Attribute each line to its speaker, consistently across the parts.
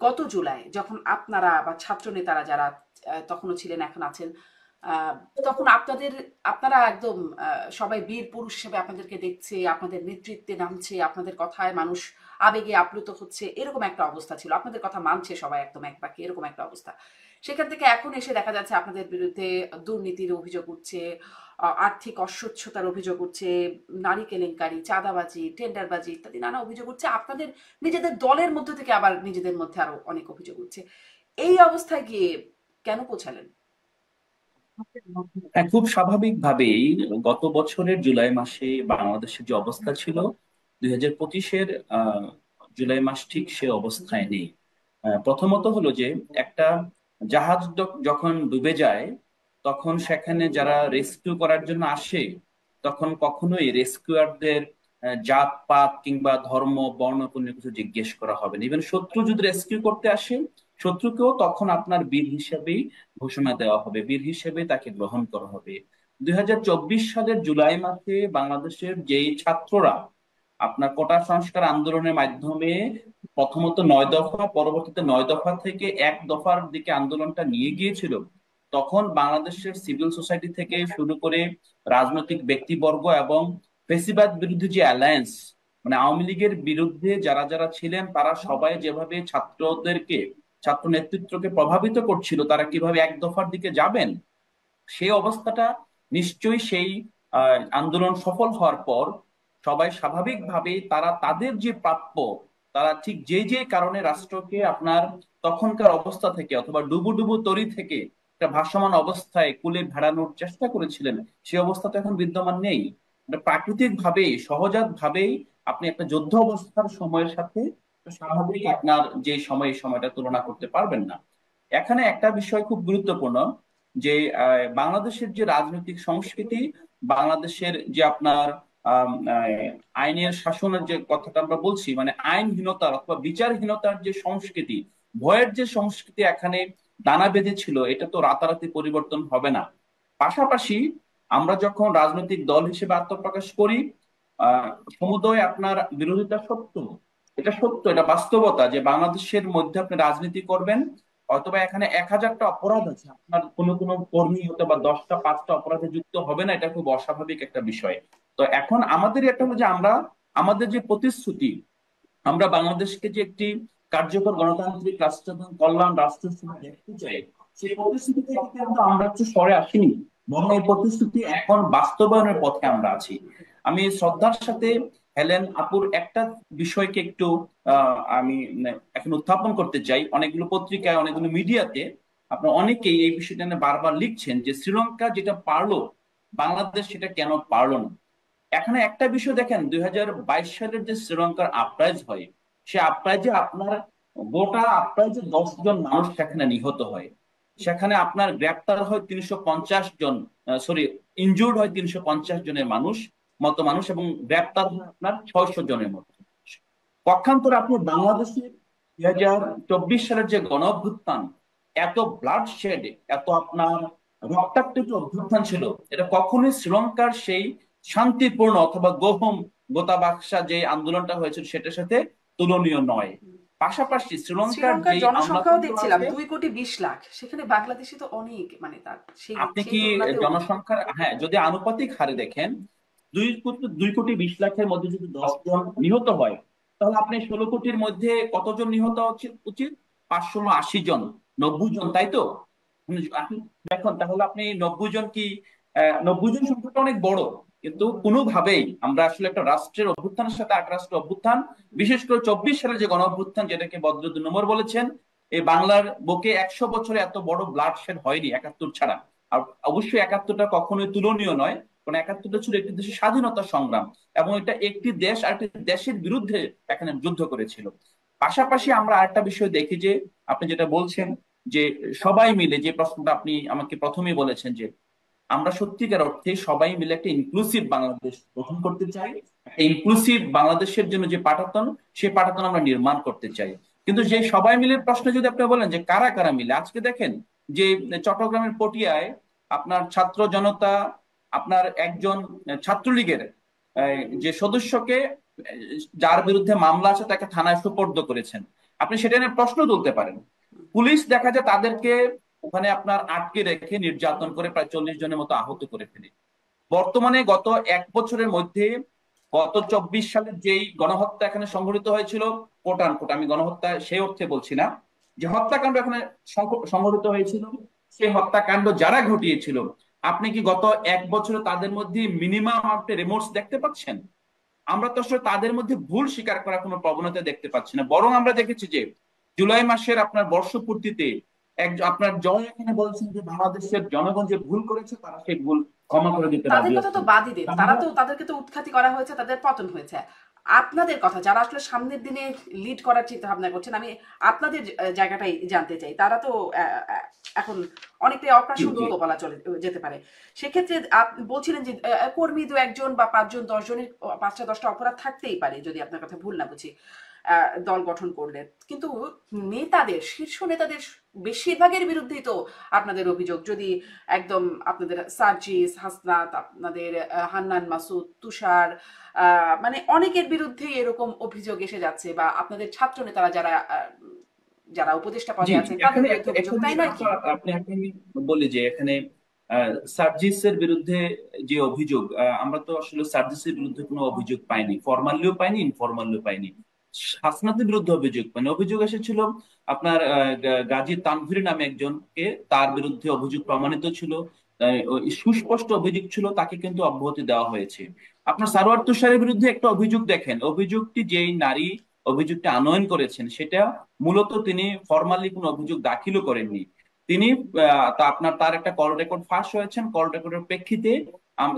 Speaker 1: গত জুলাই যখন আপনারা বা ছাত্র নেতারা যারা তখনও ছিলেন এখন আছেন, আহ, তখন আপনারা একদম সবাই বীর পুরুষ হিসেবে আপনাদেরকে দেখছে, আপনাদের নেতৃত্বে নামছে, আপনাদের কথায় মানুষ আবেগে আপ্লুত হচ্ছে, এরকম একটা অবস্থা ছিল। আপনাদের কথা মানছে সবাই একদম এক বাক্যে, এরকম একটা অবস্থা। সেখান থেকে এখন এসে দেখা যাচ্ছে আপনাদের বিরুদ্ধে দুর্নীতির অভিযোগ উঠছে, আর্থিক অস্বচ্ছতার অভিযোগ উঠছে, নারী কেলেঙ্কারি, চাঁদাবাজি, টেন্ডারবাজি ইত্যাদি নানা অভিযোগ উঠছে। আপনাদের নিজেদের দলের মধ্যে থেকে আবার নিজেদের মধ্যে আরো অনেক অভিযোগ উঠছে। এই অবস্থায় গিয়ে কেন পৌঁছালেন?
Speaker 2: হ্যাঁ, খুব স্বাভাবিকভাবেই গত বছরের জুলাই মাসে বাংলাদেশের যে অবস্থা ছিল 2025-এর জুলাই মাস ঠিক সে অবস্থায় নেই। প্রথমত হলো যে একটা জাহাজ যখন ডুবে যায় তখন সেখানে যারা রেস্কিউ করার জন্য আসে তখন কখনোই রেস্কিউয়ারদের জাত পাত কিংবা ধর্ম বর্ণ কোনো কিছু জিজ্ঞেস করা হবে না। ইভেন শত্রু যদি রেস্কিউ করতে আসে শত্রুকেও তখন আপনার বীর হিসেবেই ঘোষণা দেওয়া হবে, বীর হিসেবে তাকে গ্রহণ করা হবে। 2024 সালের জুলাই মাসে বাংলাদেশের যেই ছাত্ররা আপনার কোটা সংস্কার আন্দোলনের মাধ্যমে প্রথমত 9 দফা, পরবর্তীতে 9 দফা থেকে 1 দফার দিকে আন্দোলনটা নিয়ে গিয়েছিল, তখন বাংলাদেশের সিভিল সোসাইটি থেকে শুরু করে রাজনৈতিক ব্যক্তিবর্গ এবং ফেসিবাদ বিরুদ্ধে যে অ্যালায়েন্স, মানে আওয়ামী লীগের বিরুদ্ধে যারা যারা ছিলেন তারা সবাই যেভাবে ছাত্র নেতৃত্বকে প্রভাবিত করছিল তারা কিভাবে 1 দফার দিকে যাবেন, সেই অবস্থাটা নিশ্চয়ই সেই আন্দোলন সফল হওয়ার পর সবাই স্বাভাবিকভাবেই তারা তাদের যে প্রাপ্য, তারা ঠিক যে যে কারণে রাষ্ট্রকে আপনার তখনকার অবস্থা থেকে অথবা ডুবু ডুবু তরি থেকে একটা ভাসমান অবস্থায় কূলে ভেড়ানোর চেষ্টা করেছিলেন, সেই অবস্থা তো এখন বিদ্যমান নেই। প্রাকৃতিক ভাবেই সহজাত ভাবেই আপনি একটা যুদ্ধ অবস্থার সময়ের সাথে স্বাভাবিক আপনার যে সময় এই সময়টা তুলনা করতে পারবেন না। এখানে একটা বিষয় খুব গুরুত্বপূর্ণ যে বাংলাদেশের যে রাজনৈতিক সংস্কৃতি, বাংলাদেশের যে আপনার আইনের শাসনের যে কথাটা আমরা বলছি, মানে আইনহীনতার অথবা বিচারহীনতার যে সংস্কৃতি, ভয়ের যে সংস্কৃতি এখানে দানা বেঁধেছিল, এটা তো রাতারাতি পরিবর্তন হবে না। পাশাপাশি আমরা যখন রাজনৈতিক দল হিসেবে আত্মপ্রকাশ করি, সমুদয় আপনার বিরোধিতা সত্য, এটা সত্য, এটা বাস্তবতা যে বাংলাদেশের মধ্যে আপনি রাজনীতি করবেন অথবা এখানে 1000টা অপরাধ আছে, আপনার কোনো কোনো কর্মী হতে বা 10টা 5টা অপরাধে যুক্ত হবে না, এটা খুব অস্বাভাবিক একটা বিষয়। তো এখন আমাদের এটা হলো যে আমরা আমাদের যে প্রতিশ্রুতি, আমরা বাংলাদেশকে যে একটি কার্যকর গণতান্ত্রিক রাষ্ট্র এবং কল্যাণ রাষ্ট্র হিসেবে দেখতে চাই, সেই প্রতিশ্রুতি থেকে কিন্তু আমরা একটু সরে আসিনি, বরং এই প্রতিশ্রুতি এখন বাস্তবায়নের পথে আমরা আছি। আমি শ্রদ্ধার সাথে হেলেন আপুর একটা বিষয়কে একটু আমি এখন উত্থাপন করতে চাই। অনেকগুলো পত্রিকায় অনেকগুলো মিডিয়াতে আপনার অনেকেই এই বিষয়টা নিয়ে বারবার লিখছেন যে শ্রীলঙ্কা যেটা পারলো বাংলাদেশ সেটা কেন পারলো না। এখানে একটা বিষয় দেখেন, 2022 সালের যে শ্রীলঙ্কার আপরাইজ হয়, সে আপরাইজে আপনার গোটা আপরাইজে 10 জন মানুষ সেখানে নিহত হয়, সেখানে আপনার গ্রেপ্তার হয় 350 জন, সরি, ইনজুর্ড হয় 350 জনের মানুষ এবং গ্রেপ্তার হয় আপনার 600 জনের মতো। পক্ষান্তরে আপনি বাংলাদেশের 2024 সালের যে গণ অভ্যুত্থান, এত ব্লাড শেড, এত আপনার রক্তাক্ত যে অভ্যুত্থান ছিল, এটা কখনোই শ্রীলঙ্কার সেই শান্তিপূর্ণ অথবা গোতাবাক্সা যে আন্দোলনটা হয়েছিল সেটার সাথে তুলনীয় নয়। পাশাপাশি শ্রীলঙ্কার
Speaker 1: শ্রীলঙ্কার
Speaker 2: যেই
Speaker 1: জনসংখ্যাও
Speaker 2: আমলাতন্ত্র
Speaker 1: দেখছিলাম
Speaker 2: আছে,
Speaker 1: 2,20,00,000, সেখানে বাংলাদেশে তো অনেক, মানে তার সেই
Speaker 2: আপনি
Speaker 1: সেই
Speaker 2: কি
Speaker 1: তুলনাতেও অনেক।
Speaker 2: জনসংখ্যার, হ্যাঁ, যদি আনুপাতিক হারে দেখেন 2,20,00,000-এর মধ্যে যদি 10 জন নিহত হয়, তাহলে আপনি 16 কোটির মধ্যে কতজন নিহত উচিত? 580 জন, 90 জন, তাই তো? আপনি দেখুন তাহলে আপনি 90 জন কি, 90 জন সংখ্যাটা অনেক বড়, কিন্তু কোনোভাবেই আমরা আসলে একটা রাষ্ট্রের অভ্যুত্থানের সাথে এক রাষ্ট্রের অভ্যুত্থান, বিশেষ করে 24 সালের যে গণ অভ্যুত্থান যেটাকে বদ্র 2 নম্বর বলেছেন, এই বাংলার বুকে 100 বছরে এত বড় ব্লাড শেড হয়নি 71 ছাড়া। আর অবশ্যই 71টা কখনোই তুলনীয় নয়, কারণ 71টা ছিল একটি দেশের স্বাধীনতা সংগ্রাম, এবং এটা একটি দেশ আরেকটি দেশের বিরুদ্ধে এখানে যুদ্ধ করেছিল। পাশাপাশি আমরা আরেকটা বিষয় দেখি যে আপনি যেটা বলছেন যে সবাই মিলে, যে প্রশ্নটা আপনি আমাকে প্রথমেই বলেছেন যে আমরা সত্যিকার অর্থে সবাই মিলে একটা ইনক্লুসিভ বাংলাদেশ গঠন করতে চাই, ইনক্লুসিভ বাংলাদেশের জন্য যে পাঠাতন, সেই পাঠাতন আমরা নির্মাণ করতে চাই। কিন্তু যে সবাই মিলে প্রশ্ন যদি আপনি বলেন যে কারা কারা মিলে, আজকে দেখেন যে চট্টগ্রামের পটিয়ায় আপনার ছাত্র জনতা আপনার একজন ছাত্রলীগের যে সদস্যকে, যার বিরুদ্ধে মামলা আছে তাকে থানায় সোপর্দ করেছেন। আপনি সেটা নিয়ে প্রশ্ন তুলতে পারেন। পুলিশ দেখা যায় তাদেরকে ওখানে আপনার আটকে রেখে নির্যাতন করে প্রায় 40 জনের মতো আহত করে ফেলে। বর্তমানে গত 1 বছরের মধ্যে গত 24 সালের যেই গণহত্যা এখানে সংঘটিত হয়েছিল, কোট আনকোট, আমি গণহত্যা সেই অর্থে বলছি না, যে হত্যাকাণ্ড এখানে সংঘটিত হয়েছিল, সেই হত্যাকাণ্ড যারা ঘটিয়েছিল, আপনি কি গত 1 বছরে তাদের মধ্যে মিনিমাম আপনি রিমোর্স দেখতে পাচ্ছেন? আমরা তো আসলে তাদের মধ্যে ভুল স্বীকার করার কোনো প্রবণতা দেখতে পাচ্ছি না। বরং আমরা দেখেছি যে জুলাই মাসের আপনার বর্ষপূর্তিতে আপনার জয় এখানে বলছেন যে বাংলাদেশের জনগণ যে ভুল করেছে তারা সেই ভুল ক্ষমা করে দিতে
Speaker 1: তাদের
Speaker 2: রাজি
Speaker 1: কথা তো
Speaker 2: আছেন।
Speaker 1: বাদই দিন,
Speaker 2: আমরা
Speaker 1: তাদেরকে তো উৎখাতি করা হয়েছে, তাদের পতন হয়েছে। আপনাদের কথা, যারা আসলে সামনের দিনে লিড করার চিন্তা ভাবনা করছেন, আমি আপনাদের জায়গাটাই জানতে চাই। তারা তো এখন অনেকটাই
Speaker 2: জি জি
Speaker 1: অপ্রাসঙ্গিক বলা চলে যেতে পারে। সেক্ষেত্রে বলছিলেন যে কর্মী দু একজন বা 5 জন 10 জনের 5টা 10টা অপরাধ থাকতেই পারে, যদি আপনার কথা ভুল না বুঝি, দল গঠন করলে। কিন্তু নেতাদের, শীর্ষ নেতাদের বেশিরভাগের বিরুদ্ধেই তো আপনাদের অভিযোগ। যদি একদম আপনাদের সার্জিস, হাসনাত, আপনাদের হান্নান মাসুদ, তুষার, মানে অনেকের বিরুদ্ধেই এরকম অভিযোগ এসে যাচ্ছে, বা আপনাদের ছাত্র নেতারা যারা যারা উপদেষ্টা
Speaker 2: জি
Speaker 1: পদে
Speaker 2: জি
Speaker 1: আছেন তাদের
Speaker 2: এখানে
Speaker 1: বিরুদ্ধে অভিযোগ,
Speaker 2: এখানে
Speaker 1: তাই নয় কি?
Speaker 2: আপনি আপনি বলি যে এখানে সার্জিসের বিরুদ্ধে যে অভিযোগ, আমরা তো আসলে সার্জিসের বিরুদ্ধে কোনো অভিযোগ পাইনি, ফরমালিও পাইনি, ইনফরমালিও পাইনি। হাসনাতের বিরুদ্ধে অভিযোগ মানে অভিযোগ এসেছিল আপনার গাজী তানভীর নামে একজনকে, তার বিরুদ্ধে অভিযোগ প্রমাণিত ছিল, ওই সুস্পষ্ট অভিযোগ ছিল, তাকে কিন্তু অব্যাহতি দেওয়া হয়েছে। আপনার সারোয়ার তুষারের বিরুদ্ধে একটা অভিযোগ দেখেন, অভিযোগটি যেই নারী অভিযোগটা আনয়ন করেছেন সেটা মূলত তিনি ফরমালি কোনো অভিযোগ দাখিলও করেননি। তিনি আপনার তার একটা কল রেকর্ড ফাঁস হয়েছেন, কল রেকর্ডের প্রেক্ষিতে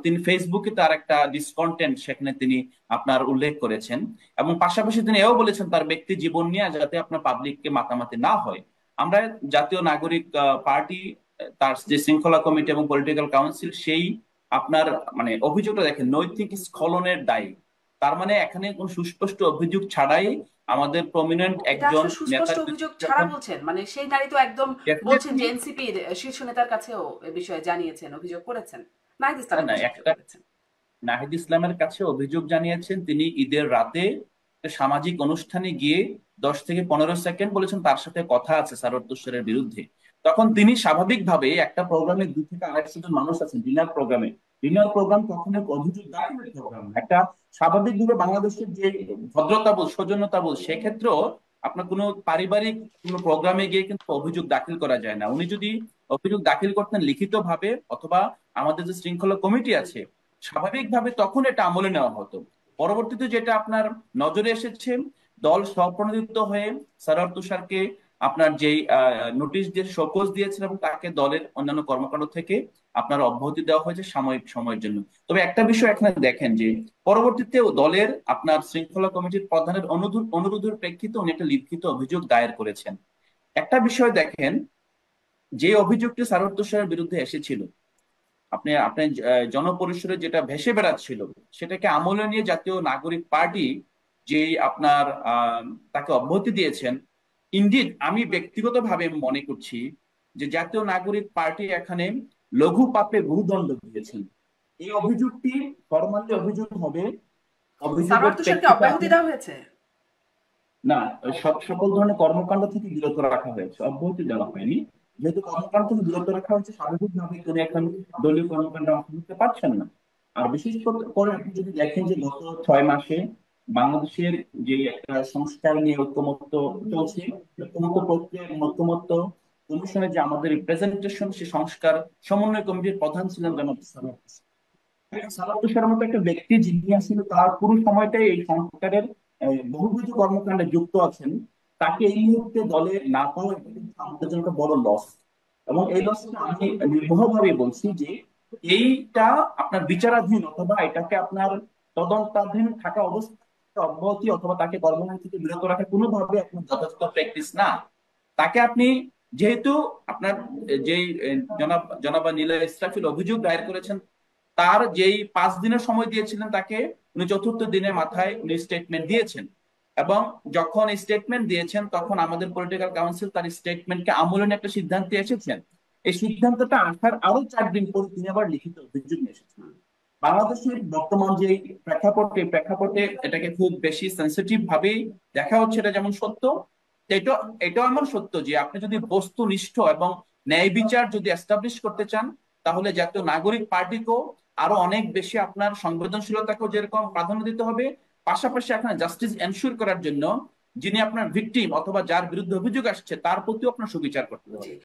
Speaker 2: তিনি ফেসবুকে তার একটা ডিসকন্টেন্ট সেখানে তিনি আপনার উল্লেখ করেছেন, এবং পাশাপাশি তিনি এও বলেছেন তার ব্যক্তি জীবন নিয়ে যাতে আপনার পাবলিককে মাতামাতি না হয়। আমরা জাতীয় নাগরিক পার্টি, তার যে শৃঙ্খলা কমিটি এবং পলিটিক্যাল কাউন্সিল, সেই আপনার মানে অভিযোগটা দেখেন নৈতিক স্খলনের দায়ী। তার মানে এখানে কোন সুস্পষ্ট অভিযোগ ছাড়াই আমাদের প্রমিনেন্ট
Speaker 1: এটা
Speaker 2: একজন
Speaker 1: আসলে সুস্পষ্ট
Speaker 2: নেতার
Speaker 1: অভিযোগ
Speaker 2: বিরুদ্ধে
Speaker 1: ছাড়া
Speaker 2: যখন
Speaker 1: বলছেন? মানে সেই নারী তো একদম বলছেন
Speaker 2: ডেফিনেটলি
Speaker 1: যে এনসিপির শীর্ষ নেতার কাছেও এ বিষয়ে জানিয়েছেন, অভিযোগ করেছেন, নাহিদ
Speaker 2: না
Speaker 1: ইসলামের
Speaker 2: না
Speaker 1: কাছে অভিযোগ
Speaker 2: একটা
Speaker 1: করেছেন।
Speaker 2: নাহিদ ইসলামের কাছে অভিযোগ জানিয়েছেন, তিনি ঈদের রাতে একটা সামাজিক অনুষ্ঠানে গিয়ে 10 থেকে 15 সেকেন্ড বলেছেন তার সাথে কথা আছে সারোয়ার তুষারের বিরুদ্ধে। তখন তিনি স্বাভাবিকভাবে একটা প্রোগ্রামে 2 থেকে 250 জন মানুষ আছেন ডিনার প্রোগ্রামে, ডিনার প্রোগ্রাম কখনো অভিযোগ দাখিলের প্রোগ্রাম না। একটা স্বাভাবিকভাবে বাংলাদেশের যে ভদ্রতা বোধ সৌজন্যতা বোধ সেক্ষেত্রেও আপনার কোনো পারিবারিক কোনো প্রোগ্রামে গিয়ে কিন্তু অভিযোগ দাখিল করা যায় না। উনি যদি অভিযোগ দাখিল করতেন লিখিত ভাবে, অথবা আমাদের যে শৃঙ্খলা কমিটি আছে স্বাভাবিকভাবে, তখন এটা আমলে নেওয়া হতো। পরবর্তীতে যেটা আপনার নজরে এসেছে, দল স্বপ্রণোদিত হয়ে সারোয়ার তুষারকে আপনার যেই নোটিশ দিয়ে শোকজ দিয়েছিল এবং তাকে দলের অন্যান্য কর্মকাণ্ড থেকে আপনার অব্যাহতি দেওয়া হয়েছে সাময়িক সময়ের জন্য। তবে একটা বিষয় এখানে দেখেন যে পরবর্তীতে দলের আপনার শৃঙ্খলা কমিটির প্রধানের অনুরোধের প্রেক্ষিতে উনি একটা লিখিত অভিযোগ দায়ের করেছেন। একটা বিষয় দেখেন, যে অভিযোগটি সারোয়ার তুষারের বিরুদ্ধে এসেছিল, আপনি আপনি জনপরিসরে যেটা ভেসে বেড়াচ্ছিল, সেটাকে আমলে নিয়ে জাতীয় নাগরিক পার্টি যে আপনার তাকে অব্যাহতি দিয়েছেন। ইনডিড আমি ব্যক্তিগতভাবে মনে করছি যে জাতীয় নাগরিক পার্টি এখানে লঘু পাপে গুরুদণ্ড দিয়েছেন। এই অভিযোগটি ফরমালি অভিযোগ হবে, অভিযোগের
Speaker 1: সারোয়ার তুষারকে
Speaker 2: প্রেক্ষিতে
Speaker 1: অব্যাহতি
Speaker 2: আপনি
Speaker 1: দেওয়া হয়েছে?
Speaker 2: না, সকল ধরনের কর্মকাণ্ড থেকে বিরত রাখা হয়েছে, অব্যাহতি দেওয়া হয়নি। যেহেতু কর্মকাণ্ড থেকে বিরত রাখা হয়েছে, স্বাভাবিকভাবে তিনি এখন দলীয় কর্মকাণ্ডে অংশ নিতে পারছেন না। আর বিশেষ করে আপনি যদি দেখেন যে গত 6 মাসে বাংলাদেশের যে একটা সংস্কার নিয়ে ঐক্যমত্য চলছে, ঐক্যমত্য প্রক্রিয়া এবং ঐক্যমত্য কমিশনে যে আমাদের রিপ্রেজেন্টেশন, সে সংস্কার সমন্বয় কমিটির প্রধান ছিলেন জনাব সালাউদ্দিন। সালাউদ্দিন তুষারের মতো একটা ব্যক্তি যিনি আসলে তার পুরো সময়টাই এই সংস্কারের বহুবিধ কর্মকাণ্ডে যুক্ত আছেন, তাকে এই মুহূর্তে দলে না পাওয়া এটা কিন্তু আমাদের জন্য একটা বড় লস। এবং এই লসটা আমি নির্মমভাবে বলছি যে এইটা আপনার বিচারাধীন, অথবা এটাকে আপনার তদন্তাধীন থাকা অবস্থায় অব্যাহতি অথবা তাকে কর্মক্ষেত্র থেকে বিরত রাখা কোনোভাবে আপনার যথাযথ প্র্যাকটিস না। তাকে আপনি যেহেতু আপনার যেই জনাবা নীলা ইসরাফিল অভিযোগ দায়ের করেছেন, তার যেই 5 দিনের সময় দিয়েছিলেন তাকে, উনি চতুর্থ দিনের মাথায় উনি স্টেটমেন্ট দিয়েছেন। এবং যখন স্টেটমেন্ট দিয়েছেন তখন আমাদের পলিটিক্যাল কাউন্সিল তার স্টেটমেন্টকে আমলে নিয়ে একটা সিদ্ধান্তে এসেছেন। এই সিদ্ধান্তটা আসার আরো 4 দিন পরে তিনি আবার লিখিত অভিযোগ নিয়ে এসেছেন। বাংলাদেশের বর্তমান যে প্রেক্ষাপটে এটাকে খুব বেশি সেন্সিটিভ ভাবেই দেখা হচ্ছে, এটা যেমন সত্য, তো এটাও এমন সত্য যে আপনি যদি বস্তুনিষ্ঠ এবং ন্যায় বিচার যদি এস্টাবলিশ করতে চান, তাহলে জাতীয় নাগরিক পার্টিকেও আরো অনেক বেশি আপনার সংবেদনশীলতাকেও যেরকম প্রাধান্য দিতে হবে, পাশাপাশি এখানে জাস্টিস এনশিওর করার জন্য যিনি আপনার ভিকটিম অথবা যার বিরুদ্ধে অভিযোগ আসছে তার প্রতিও আপনার সুবিচার করতে হবে।
Speaker 1: জি।